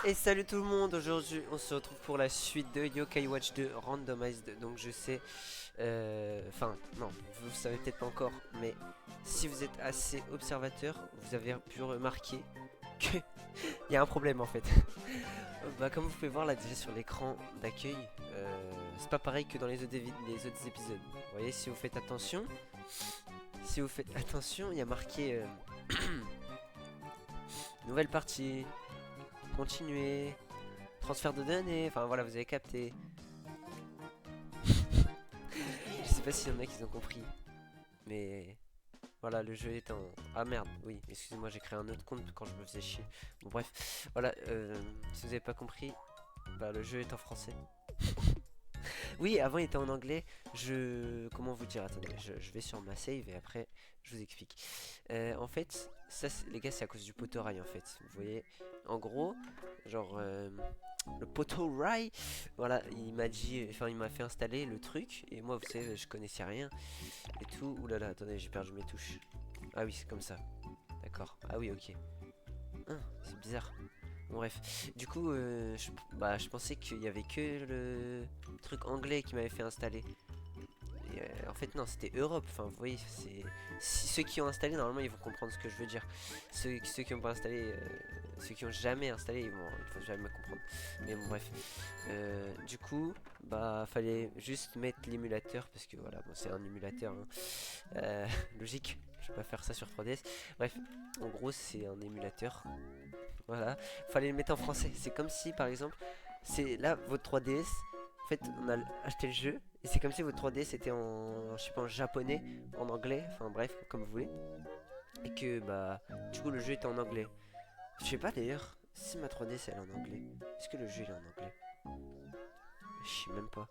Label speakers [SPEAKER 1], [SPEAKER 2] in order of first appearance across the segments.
[SPEAKER 1] Et salut tout le monde, aujourd'hui on se retrouve pour la suite de Yokai Watch 2 Randomized. Donc je sais, enfin non, vous savez peut-être pas encore, mais si vous êtes assez observateur, vous avez pu remarquer que il y a un problème en fait. Bah comme vous pouvez voir là déjà sur l'écran d'accueil, c'est pas pareil que dans les autres épisodes. Vous voyez, si vous faites attention, il y a marqué nouvelle partie, continuer. Transfert de données, enfin voilà, vous avez capté. Je sais pas s'il y en a qui ont compris, mais voilà, le jeu est en... Ah merde, oui, excusez-moi, j'ai créé un autre compte quand je me faisais chier. Bon bref, voilà, si vous avez pas compris, bah le jeu est en français. Oui, avant il était en anglais. Comment vous dire? Attendez, je vais sur ma save et après je vous explique. En fait, ça, les gars, c'est à cause du poteau rail en fait. Vous voyez, en gros, genre le poteau rail, voilà, il m'a dit, enfin, il m'a fait installer le truc et moi, vous savez, je connaissais rien et tout. Ouh là là, attendez, j'ai perdu mes touches. Ah oui, c'est comme ça. D'accord. Ah oui, ok. C'est bizarre. Bon, bref, du coup, je pensais qu'il y avait que le truc anglais qui m'avait fait installer. Et, en fait, non, c'était Europe. Enfin, vous voyez, ceux qui ont installé, normalement, ils vont comprendre ce que je veux dire. Ceux qui n'ont pas installé, ceux qui ont jamais installé, ils vont jamais comprendre. Mais bon, bref. Du coup, bah, fallait juste mettre l'émulateur parce que voilà, bon, c'est un émulateur, hein. Logique. Je vais pas faire ça sur 3DS. Bref, en gros, c'est un émulateur. Voilà, fallait le mettre en français. C'est comme si, par exemple, c'est là votre 3DS. En fait, on a acheté le jeu et c'est comme si votre 3DS était en, je sais pas, en japonais, en anglais, enfin bref, comme vous voulez. Et que bah, du coup, le jeu était en anglais. Je sais pas d'ailleurs si ma 3DS elle est en anglais. Est-ce que le jeu il est en anglais? Je sais même pas.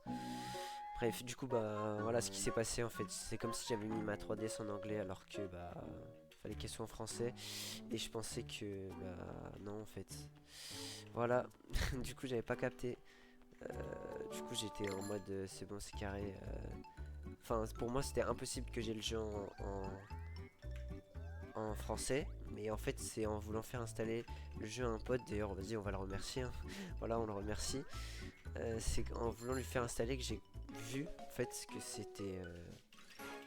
[SPEAKER 1] Bref, du coup, bah voilà ce qui s'est passé en fait. C'est comme si j'avais mis ma 3DS en anglais alors que bah fallait qu'elle soit en français. Et je pensais que bah non en fait. Voilà, du coup j'avais pas capté. Du coup j'étais en mode c'est bon, c'est carré. Enfin pour moi c'était impossible que j'ai le jeu en français. Mais en fait c'est en voulant faire installer le jeu à un pote. D'ailleurs vas-y on va le remercier, hein. Voilà, on le remercie. C'est en voulant lui faire installer que j'ai vu en fait que c'était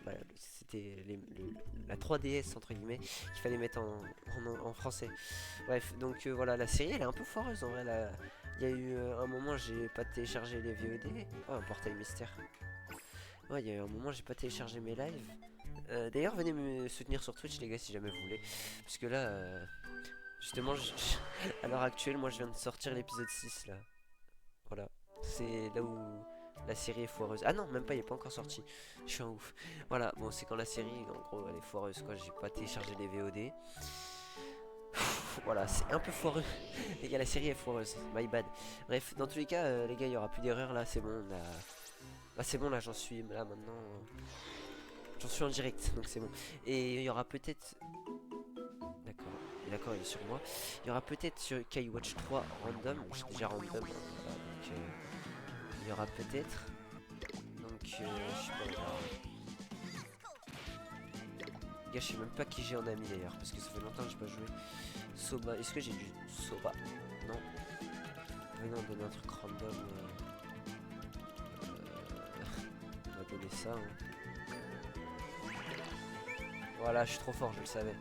[SPEAKER 1] bah, c'était la 3DS entre guillemets qu'il fallait mettre en français. Bref, donc voilà, la série elle est un peu foireuse en vrai. Il y a eu un moment j'ai pas téléchargé les VOD. Oh, un portail mystère. Ouais, il y a eu un moment j'ai pas téléchargé mes lives. D'ailleurs, venez me soutenir sur Twitch les gars si jamais vous voulez. Parce que là, justement, à l'heure actuelle, moi je viens de sortir l'épisode 6 là. Voilà, c'est là où la série est foireuse. Ah non, même pas, il est pas encore sorti. Je suis un ouf. Voilà, bon, c'est quand la série, en gros, elle est foireuse, quoi. J'ai pas téléchargé les VOD. Voilà, c'est un peu foireux. Les gars, la série est foireuse. My bad. Bref, dans tous les cas, les gars, il y aura plus d'erreurs là. C'est bon, là. Là, c'est bon, là, j'en suis là maintenant. J'en suis en direct, donc c'est bon. Et il y aura peut-être. D'accord, d'accord, il est sur moi. Il y aura peut-être sur K-Watch 3 random. J'ai déjà random, hein, voilà, donc. Il y aura peut-être. Donc, je sais pas, on verra. Les gars, je sais même pas qui j'ai en ami d'ailleurs, parce que ça fait longtemps que j'ai pas joué. Soba, est-ce que j'ai du Soba? Non. Venez, on donne un truc random. On va donner ça, hein. Voilà, je suis trop fort, je le savais.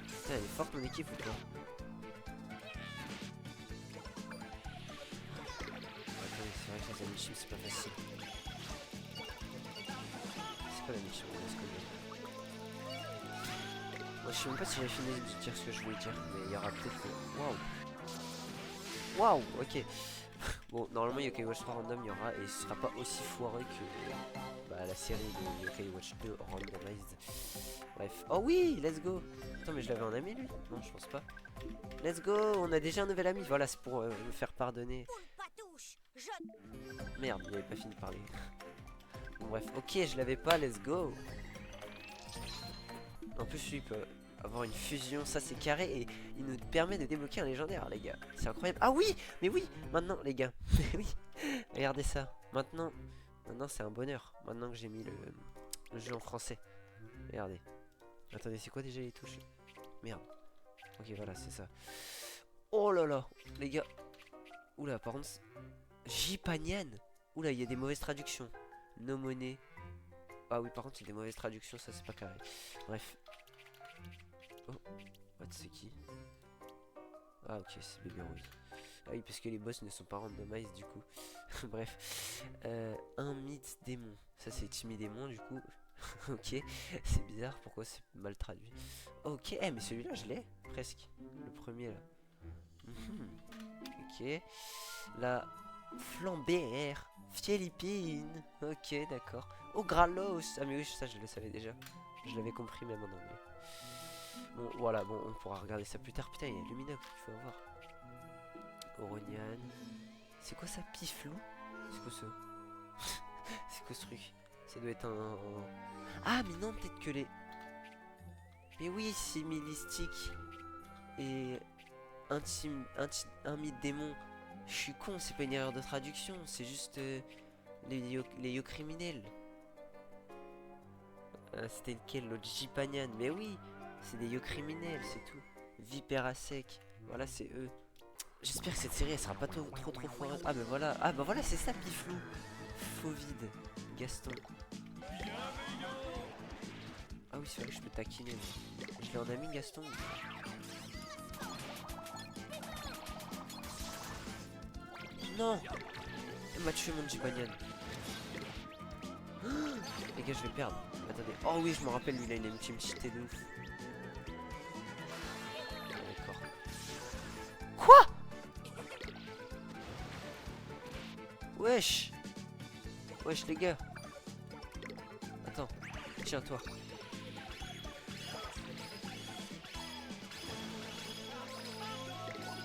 [SPEAKER 1] Putain, elle est forte mon équipe ou quoi? Attends, c'est vrai que les amiibo c'est pas facile. C'est quoi la mission? Moi je sais même pas si j'ai fini de dire ce que je voulais dire, mais il y aura peut-être. Waouh! Waouh! Ok. Bon, normalement Yokai Watch 3 random il y aura et ce sera pas aussi foireux que bah, la série de Yokai Watch 2 randomized. Bref. Oh oui! Let's go! Attends, mais je l'avais en ami lui? Non, je pense pas. Let's go! On a déjà un nouvel ami. Voilà, c'est pour me faire pardonner. Merde, il avait pas fini de parler. Bon, bref, ok, je l'avais pas, let's go! En plus, lui, il peut avoir une fusion, ça c'est carré et il nous permet de débloquer un légendaire, les gars. C'est incroyable. Ah oui, mais oui, maintenant, les gars. Mais oui, regardez ça. Maintenant c'est un bonheur. Maintenant que j'ai mis le jeu en français. Regardez. Attendez, c'est quoi déjà les touches? Merde. Ok, voilà, c'est ça. Oh là là, les gars. Oula, par contre, Jipanyan. Oula, il y a des mauvaises traductions. No monnaie. Ah oui, par contre, il y a des mauvaises traductions, ça c'est pas carré. Bref. Oh, what, c'est qui? Ah ok, c'est Bébé Rose. Ah oui, parce que les boss ne sont pas randomize du coup. Bref. Un mythe démon. Ça c'est Timmy démon du coup. Ok, c'est bizarre, pourquoi c'est mal traduit. Ok, mais celui-là je l'ai, presque. Le premier là. Ok. La Flambert Philippine. Ok, d'accord. Oh, Gralos. Ah mais oui, ça je le savais déjà. Je l'avais compris même en anglais. Bon, voilà, bon, on pourra regarder ça plus tard. Putain, il y a Luminox, il faut avoir. Oronian. C'est quoi ça, Piflou? C'est quoi ça? C'est quoi ce truc? Ça doit être Ah, mais non, peut-être que les... Mais oui, similistique et un mythe démon. Je suis con, c'est pas une erreur de traduction, c'est juste les yo criminels. C'était lequel, l'autre Jipanyan? Mais oui, c'est des yo criminels, c'est tout. Vipère à sec, voilà, c'est eux. J'espère que cette série elle sera pas trop foireuse. Ah bah voilà, c'est ça, Piflou. Faux vide, Gaston. Ah oui, c'est vrai que je peux taquiner. Mais... Je l'ai en ami, Gaston. Non, il m'a tué mon Jibanyan. Les gars, je vais perdre. Attendez. Oh oui, je me rappelle, lui, il a une ultimité de ouf. D'accord. Quoi? Wesh. Wesh, les gars. Attends. Tiens, toi.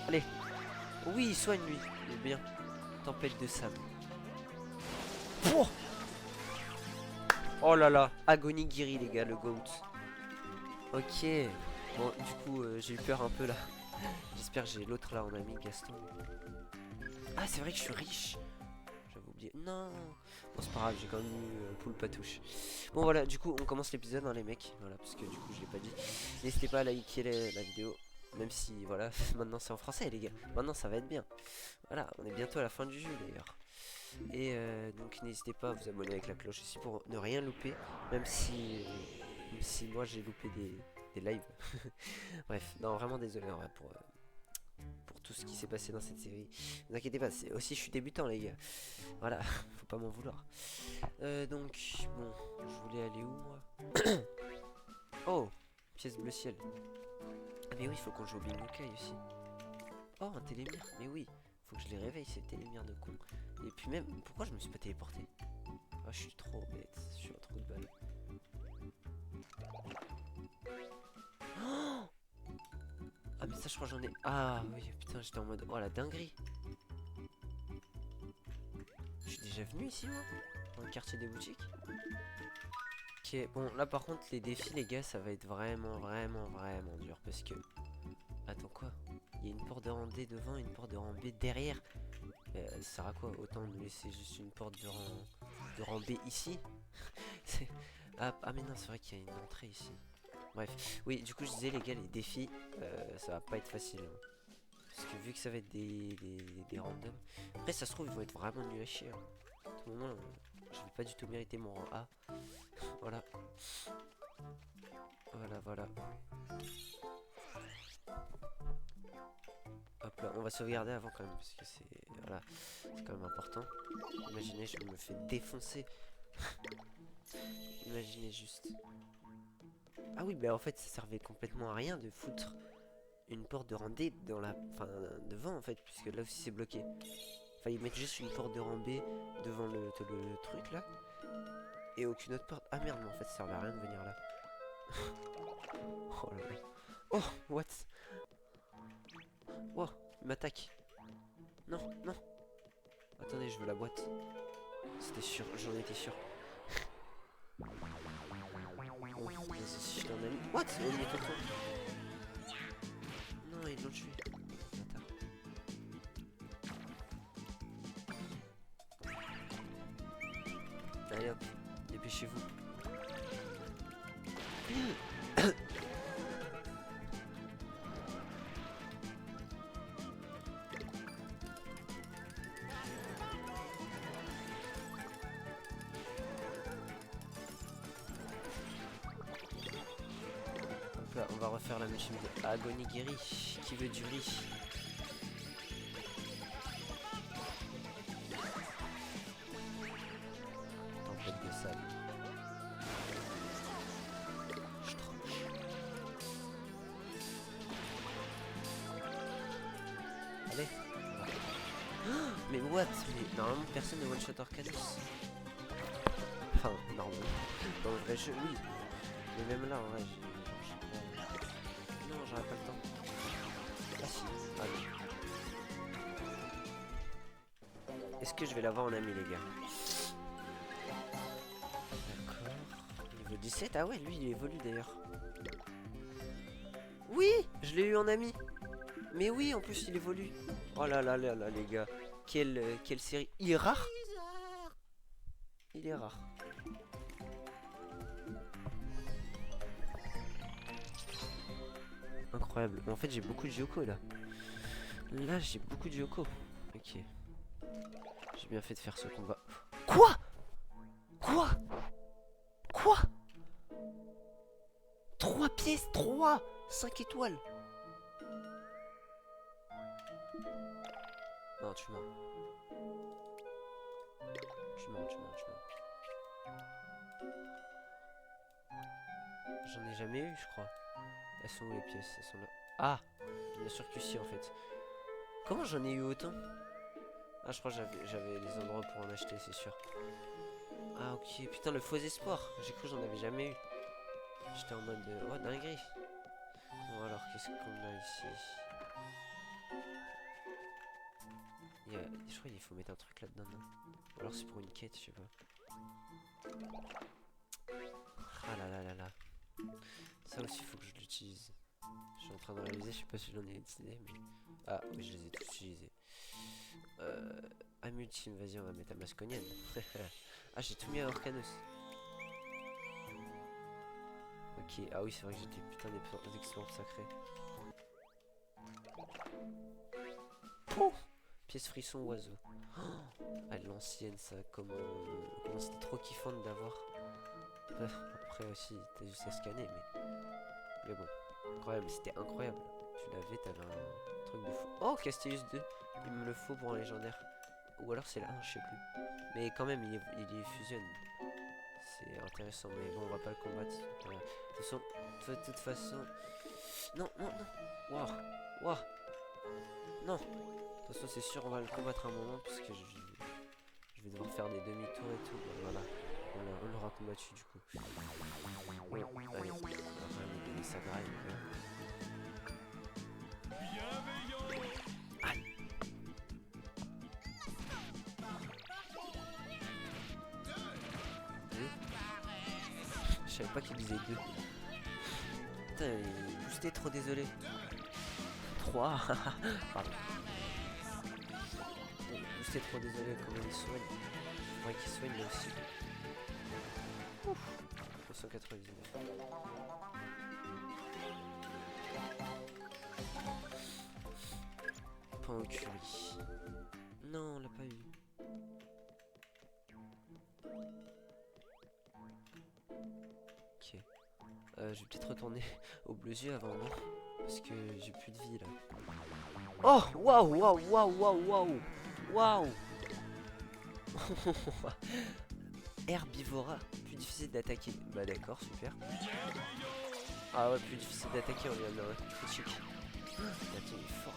[SPEAKER 1] Allez. Oui, soigne lui. Il est bien. Tempête de sable. Oh, oh là là. Agonie Guiri, les gars, le GOAT. Ok. Bon, du coup, j'ai eu peur un peu là. J'espère que j'ai l'autre là en ami, Gaston. Ah, c'est vrai que je suis riche. J'avais oublié. Non. Bon, c'est pas grave, j'ai quand même eu poule patouche. Bon, voilà, du coup, on commence l'épisode, hein, les mecs. Voilà, parce que du coup, je l'ai pas dit. N'hésitez pas à liker la vidéo. Même si, voilà, maintenant c'est en français, les gars. Maintenant, ça va être bien. Voilà, on est bientôt à la fin du jeu, d'ailleurs. Et donc, n'hésitez pas à vous abonner avec la cloche aussi pour ne rien louper. Même si moi, j'ai loupé des lives. Bref, non, vraiment désolé en vrai, pour tout ce qui s'est passé dans cette série. Ne vous inquiétez pas, aussi je suis débutant les gars. Voilà, faut pas m'en vouloir. Donc, bon, je voulais aller où moi? Oh, pièce bleu ciel. Ah mais oui, faut qu'on joue au Binoukai aussi. Oh, un télémire, mais oui. Faut que je les réveille ces télémires de con. Et puis même, pourquoi je me suis pas téléporté? Ah, je suis trop bête, je suis un trou de balle. Oh, ah mais ça je crois que j'en ai... Ah oui, putain, j'étais en mode... Oh la dinguerie. Je suis déjà venu ici moi? Dans le quartier des boutiques? Ok, bon là par contre les défis les gars ça va être vraiment dur parce que... Attends quoi? Il y a une porte de rang D devant et une porte de rang B derrière. Ça sert à quoi? Autant me laisser juste une porte de rang B ici. Ah mais non c'est vrai qu'il y a une entrée ici. Bref, oui du coup je disais les gars les défis ça va pas être facile hein. Parce que vu que ça va être des randoms. Après ça se trouve ils vont être vraiment nuls à chier hein. À tout moment je vais pas du tout mériter mon rang A. Voilà. Voilà. Hop là, on va sauvegarder avant quand même parce que c'est voilà, c'est quand même important. Imaginez, je me fais défoncer. Imaginez juste. Ah oui, bah en fait, ça servait complètement à rien de foutre une porte de rang D dans la, enfin devant en fait, puisque là aussi c'est bloqué. Enfin, ils mettent juste une porte de rang B devant le truc là, et aucune autre porte. Ah merde, mais en fait, ça servait à rien de venir là. Oh là là. Oh, what? Oh, il m'attaque. Non. Attendez, je veux la boîte. C'était sûr, j'en étais sûr. Oh, si je t'en ai mis. What? Oh, il est tonton. Non, ils l'ont tué. Allez hop, dépêchez-vous. va refaire la machine de Agonigiri. Qui veut du riz? Tempête de sable. Je tranche. Allez. Mais what? Mais normalement personne ne one shot Arcanus. Enfin, normalement. Dans le vrai jeu, oui. Mais même là, en vrai, non, j'aurais pas le temps. Ah si, allez. Est-ce que je vais l'avoir en ami, les gars? D'accord. Niveau 17, ah ouais, lui, il évolue d'ailleurs. Oui, je l'ai eu en ami. Mais oui, en plus, il évolue. Oh là là là là, les gars. Quelle série. Il est rare. Il est rare. Incroyable. Mais en fait, j'ai beaucoup de Gyoko là. Là, j'ai beaucoup de Gyoko. Ok. J'ai bien fait de faire ce combat. Quoi? Quoi? Quoi? 3 pièces, 3 5 étoiles. Non, tu mens. Tu mens, tu mens, tu mens. J'en ai jamais eu, je crois. Elles sont où les pièces? Elles sont là. Ah! Bien sûr que si, en fait. Comment j'en ai eu autant? Ah, je crois que j'avais les endroits pour en acheter, c'est sûr. Ah, ok. Putain, le faux espoir. J'ai cru que j'en avais jamais eu. J'étais en mode de... Oh, dinguerie. Bon, alors, qu'est-ce qu'on a ici? Je crois qu'il faut mettre un truc là-dedans, non? Ou alors c'est pour une quête, je sais pas. Ah là là là là. Ça aussi, il faut que je l'utilise. Je suis en train de réaliser, je sais pas si j'en ai utilisé, mais... Ah, oui, je les ai tous utilisés. Amultime, vas-y, on va mettre Amasconienne. Ah, j'ai tout mis à Orcanus. Ok, ah oui, c'est vrai que j'ai des putains d'exploits sacrés. Oh, pièce frisson oiseau. Oh, ah, l'ancienne, ça, comment c'était trop kiffant d'avoir. Après aussi, t'as juste à scanner, mais bon, incroyable, c'était incroyable. Tu l'avais, t'avais un truc de fou. Oh, Castellus 2, il me le faut pour un légendaire. Ou alors c'est là, je sais plus. Mais quand même, il fusionne. C'est intéressant, mais bon, on va pas le combattre. Voilà. De toute façon... Non, non, non. Waouh, waouh. Non. De toute façon, c'est sûr, on va le combattre un moment, puisque je vais devoir faire des demi-tours et tout. Voilà. On l'aura combattu du coup. Bon, allez, on va quand même lui donner sa graille. Aïe. Je savais pas qu'il disait 2. Putain, il est boosté, trop désolé. 3. Pardon. Il est boosté, trop désolé, comment il soigne. Faudrait qu'il soigne là aussi. Ouf. 299. Point au curry. Non, on l'a pas eu. Ok. Je vais peut-être retourner au bleu yeux avant, non? Parce que j'ai plus de vie là. Oh! Waouh! Waouh! Waouh! Waouh! Waouh! Waouh! Herbivora, plus difficile d'attaquer. Bah d'accord, super. Ah ouais, plus difficile d'attaquer, on lui a un critique. Attends, il est fort.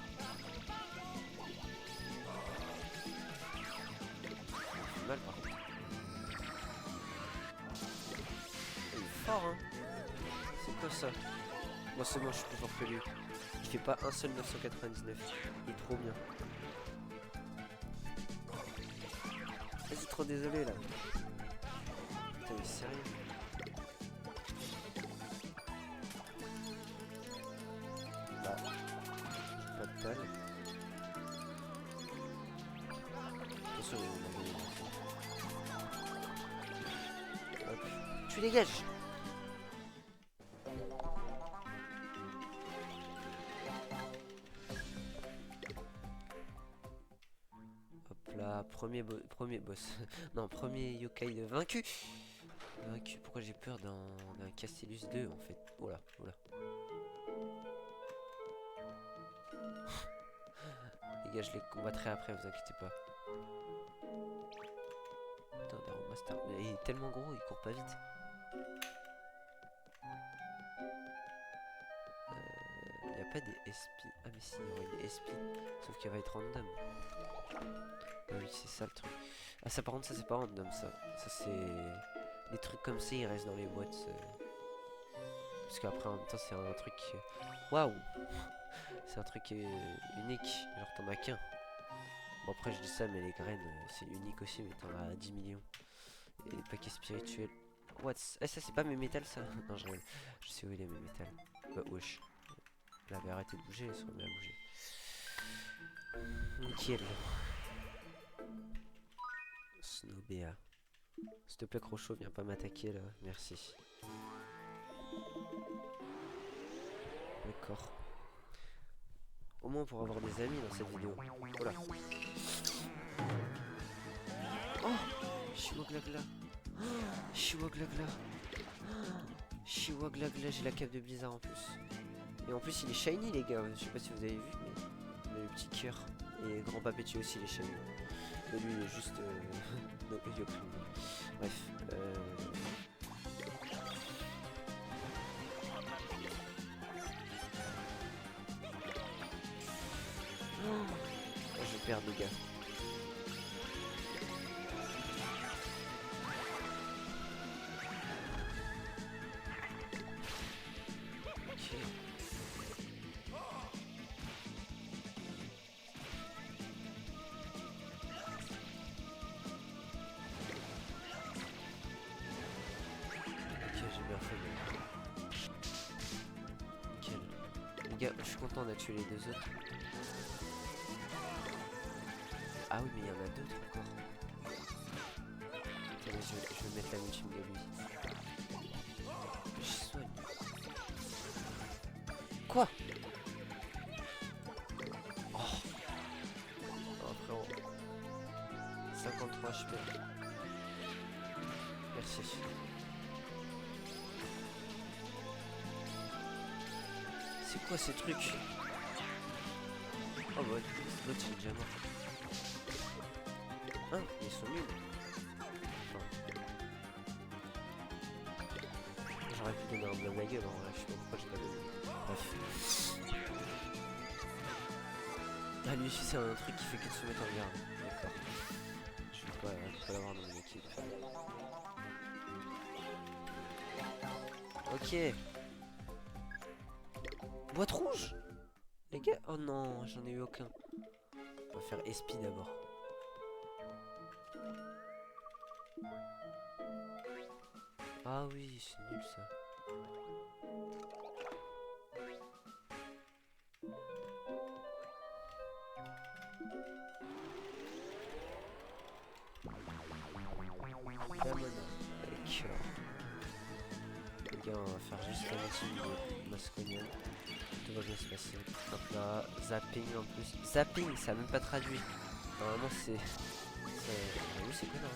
[SPEAKER 1] Il fait mal par contre. Il est fort, hein. C'est quoi ça? Moi c'est moi, je suis plus fort que lui. Il fait pas un seul 999. Il est trop bien. Vas-y, trop désolé là. Putain, mais sérieux? Là. Pas de balle. Attention, on a gagné. Hop. Tu dégages! Hop là, premier boss. Non, premier yokai de vaincu. Vaincu, pourquoi j'ai peur d'un Castellus 2 en fait? Voilà, voilà. Les gars, je les combattrai après, vous inquiétez pas. Putain, Darrow Master. Mais il est tellement gros, il court pas vite. Il n'y a pas des SP. Ah, mais si, il y aurait des SP. Sauf qu'elle va être random. Ah oui, c'est ça le truc. Ah, ça, par contre, ça, c'est pas random, ça. Ça, c'est. Les trucs comme ça, ils restent dans les boîtes. Parce qu'après, en même temps, c'est un truc. Waouh! C'est un truc unique. Genre, t'en as qu'un. Bon, après, je dis ça, mais les graines, c'est unique aussi, mais t'en as 10 millions. Et les paquets spirituels. What? Eh, ça, c'est pas mes métals, ça? Non, je rigole. Je sais où il est, mes métals. Bah, wesh. Elle avait arrêté de bouger, elle se remet à bouger. Nickel. Snowbea. S'il te plaît, Crochot, viens pas m'attaquer là. Merci. D'accord. Au moins pour avoir des amis dans cette vidéo. Voilà. Oh, Chihuaglagla. Chihuaglagla. Chihuaglagla, j'ai la cape de Blizzard en plus. Et en plus il est shiny les gars, je sais pas si vous avez vu mais le petit cœur. Et Grand Papétu aussi il est shiny. Mais lui il est juste médiocre. Bref. Oh, je perds les gars. Je suis content d'être tué les deux autres. Ah oui, mais il y en a d'autres encore. Attendez, je vais mettre la multime de lui. Je soigne. Quoi? Oh, frérot. 53 HP. Merci. C'est quoi ces trucs? Oh bah l'autre il est déjà mort. Hein, ils sont nuls. Enfin. J'aurais pu donner un blâme la gueule en vrai, je sais pas pourquoi j'ai pas donné. Bref. Ah lui c'est un truc qui fait que de se mettre en garde. D'accord. Je vais pas l'avoir dans mon équipe. Ok. Boîte rouge? Les gars? Oh non, j'en ai eu aucun. On va faire Espi d'abord. Ah oui, c'est nul ça. Damona. Avec les gars, on va faire juste un petit de Masconian. Tout va bien se passer. Hop là, zapping en plus. Zapping, ça a même pas traduit. Normalement c'est... Oui c'est connard.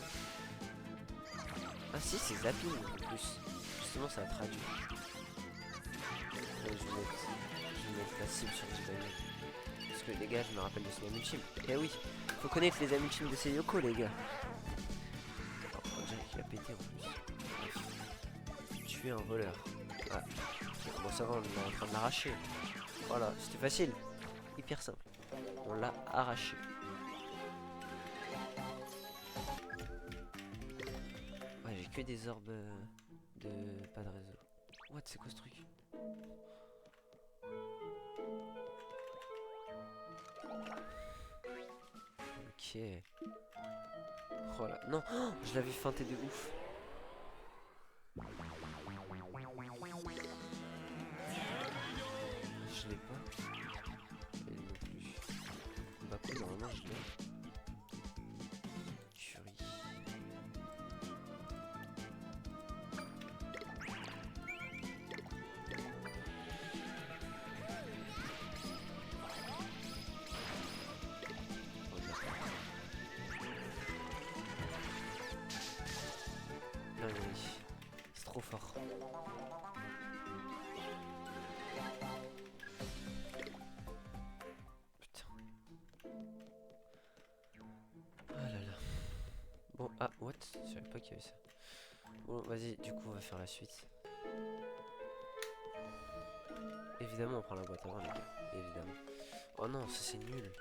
[SPEAKER 1] Ah si, c'est zapping en plus. Justement ça a traduit. Je vais mettre la cible sur du bagnole. Parce que les gars, je me rappelle de son ultime. Eh oui, faut connaître les amis ultimes de ces Yoko les gars. Oh, on dirait qu'il a pété en plus. Tuer un voleur. Ah. Bon ça va, on est en train de l'arracher. Voilà, c'était facile. Hyper simple. On l'a arraché. Ouais, j'ai que des orbes de... pas de réseau. What, c'est quoi ce truc? Ok. Oh là, non, oh, je l'avais feinté de ouf. Je l'ai pas. Elle non plus. Bah quoi, normalement je l'ai. Curie. Ah, what? Je savais pas qu'il y avait ça. Bon, vas-y, du coup, on va faire la suite. Évidemment, on prend la boîte avant, les gars. Évidemment. Oh non, ça c'est nul.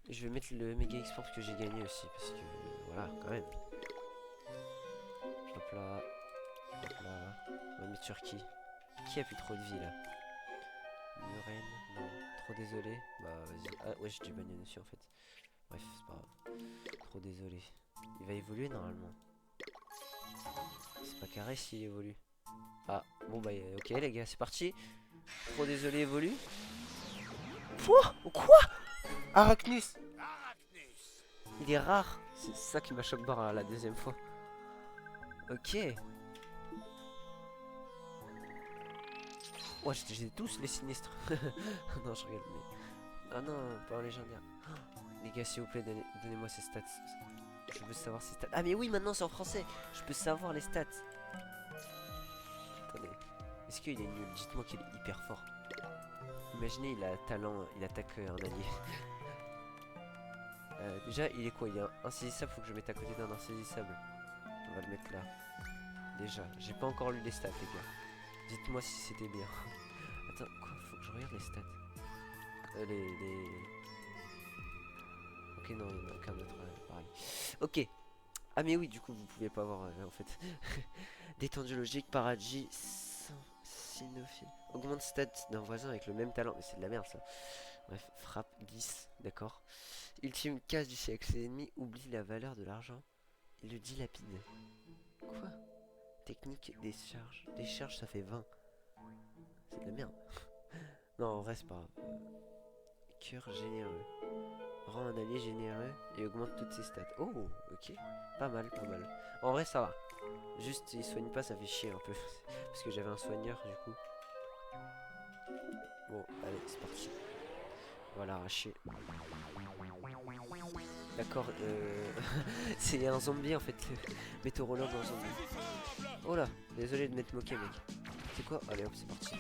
[SPEAKER 1] Et je vais mettre le méga export que j'ai gagné aussi, parce que voilà, quand même. Hop là, hop là. On va mettre sur qui? Qui a plus trop de vie là? Muren, non. Trop désolé. Bah vas-y. Ah ouais, j'ai du bagnon dessus en fait. Bref, c'est pas grave. Trop désolé. Il va évoluer normalement. C'est pas carré s'il évolue. Ah, bon bah ok les gars, c'est parti. Trop désolé, évolue. Quoi? Quoi? Arachnus. Il est rare. C'est ça qui m'a choqué barre la deuxième fois. Ok. Ouais, j'ai tous les sinistres. Non, je regarde. Mais... ah non, pas en légendaire. Oh, les gars, s'il vous plaît, donnez-moi ces stats. Je veux savoir ces stats. Ah, mais oui, maintenant c'est en français. Je peux savoir les stats. Attendez. Est-ce qu'il est nul? Dites-moi qu'il est hyper fort. Imaginez, il a talent, il attaque un allié. Déjà, il est quoi? Il est insaisissable. Faut que je mette à côté d'un insaisissable. On va le mettre là. Déjà, j'ai pas encore lu les stats, les gars. Dites-moi si c'était bien. Attends, quoi? Faut que je regarde les stats. Ok, non, il n'y en a aucun autre. Pareil. Ok. Ah, mais oui, du coup, vous pouviez pas avoir en fait. Détendu logique, paradis, cynophile. Augmente stats d'un voisin avec le même talent. Mais c'est de la merde ça. Bref, frappe 10, d'accord. Ultime casse du siècle. Les ennemis oublient la valeur de l'argent. Il le dilapide. Quoi? Technique décharge. Décharge, ça fait 20. C'est de la merde. Non, en vrai, c'est pas grave. Cœur généreux. Rend un allié généreux et augmente toutes ses stats. Oh, ok. Pas mal, pas mal. En vrai, ça va. Juste, il soigne pas, ça fait chier un peu. Parce que j'avais un soigneur, du coup. Bon, allez, c'est parti. Voilà, arraché. D'accord, c'est un zombie en fait. Météorologue en zombie. Oh là, désolé de m'être moqué, mec. C'est quoi? Allez hop, c'est parti.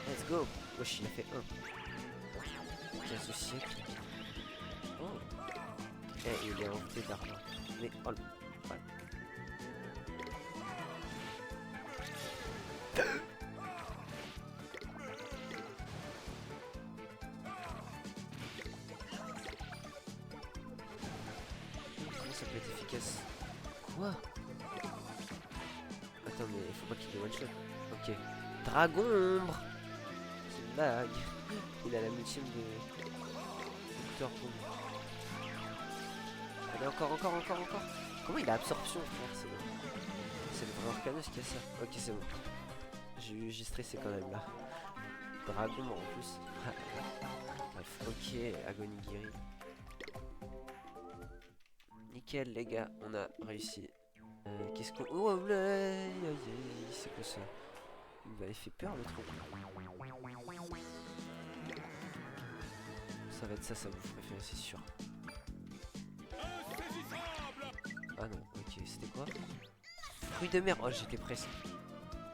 [SPEAKER 1] Let's go. Wesh, il a fait 1. 15 au siècle. Oh. Eh, il est envoûté d'argent. Mais, oh le... voilà. Comment ça peut être efficace? Quoi? Attends, mais il faut pas qu'il ait one shot. Ok. Dragon ombre. C'est une blague. Il a la multime de... Victor pour lui. Allez, encore. Comment il a absorption, frère? C'est le vrai Arcanus qui a ça. Ok, c'est bon. J'ai stressé quand même là. Dragon en plus. Bref, ok, agonie guérie. Nickel, les gars, on a réussi. Qu'est-ce qu'on. Oh, c'est quoi ça? Il m'avait fait peur le truc. Ça va être ça vous préférez, c'est sûr. Ah non, ok, c'était quoi? Fruits de mer, oh j'étais presque.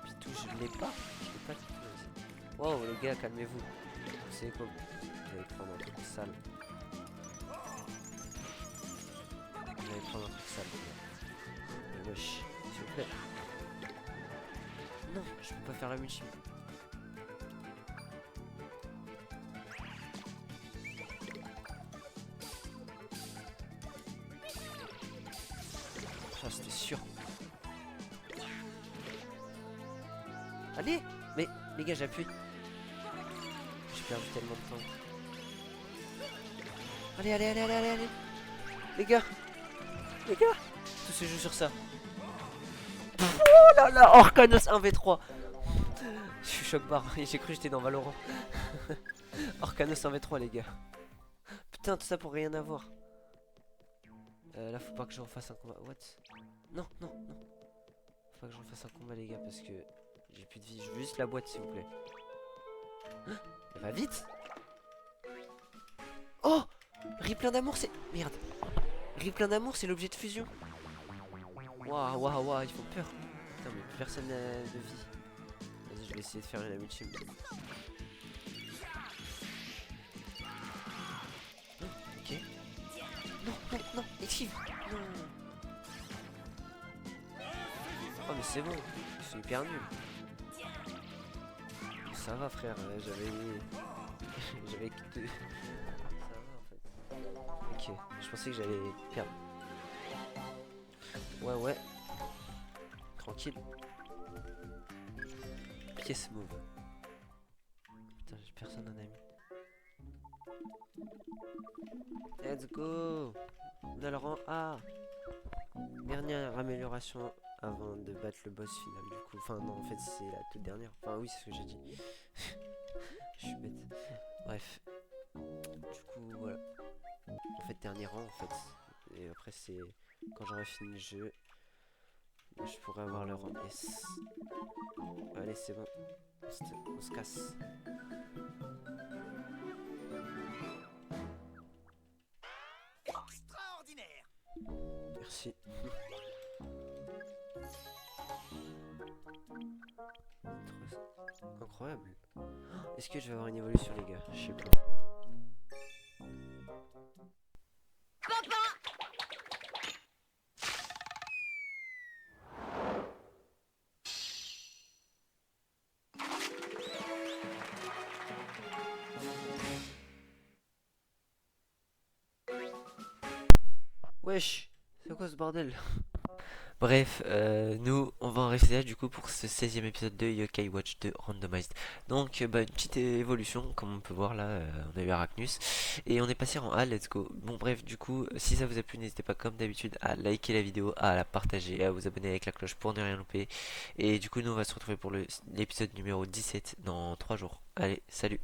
[SPEAKER 1] Pitou, je l'ai pas. Wow, les gars, calmez-vous. Vous savez quoi? Vous allez prendre un truc sale. Vous allez prendre un truc sale, les gars. Mais wesh, s'il vous plaît. Non, je peux pas faire la multi. Ah, c'était sûr. Allez! Mais, les gars, j'appuie. J'ai perdu tellement de temps. Allez. Les gars, tout se joue sur ça. Oh là là, Orcanos 1v3. Je suis choc barre, j'ai cru que j'étais dans Valorant. Orcanos 1v3 les gars. Putain, tout ça pour rien avoir. Là faut pas que je refasse un combat. What? Non. Faut pas que je refasse un combat les gars parce que j'ai plus de vie. Je veux juste la boîte s'il vous plaît. Elle va vite. Oh, riz plein d'amour c'est... Merde. Riz plein d'amour c'est l'objet de fusion. Waouh, ils font peur. Putain mais plus personne n'a de vie. Vas-y, je vais essayer de faire la multime. non, esquive. Non. Oh mais c'est bon, je suis hyper nul. Ça va frère, j'avais que deux. Ça va en fait. Ok, je pensais que j'allais perdre. Ouais. Tranquille. Pièce move. Putain, j'ai personne en ami. Let's go. On a le rang A. Dernière amélioration avant de battre le boss final du coup. Enfin non, en fait c'est la toute dernière. Enfin oui, c'est ce que j'ai dit. Je suis bête. Bref. Du coup voilà. En fait dernier rang en fait. Et après c'est quand j'aurai fini le jeu. Je pourrais avoir le rang S. Allez c'est bon. On se casse.
[SPEAKER 2] Extraordinaire.
[SPEAKER 1] Merci. Incroyable. Est-ce que je vais avoir une évolution les gars? Je sais pas. Wesh, c'est quoi ce bordel? Bref, nous on va en rester là du coup pour ce 16e épisode de Yokai Watch 2 Randomized. Donc une petite évolution comme on peut voir là, on a eu Arachnus et on est passé en A, let's go. Bon bref du coup si ça vous a plu n'hésitez pas comme d'habitude à liker la vidéo, à la partager, à vous abonner avec la cloche pour ne rien louper. Et du coup nous on va se retrouver pour l'épisode numéro 17 dans 3 jours. Allez, salut.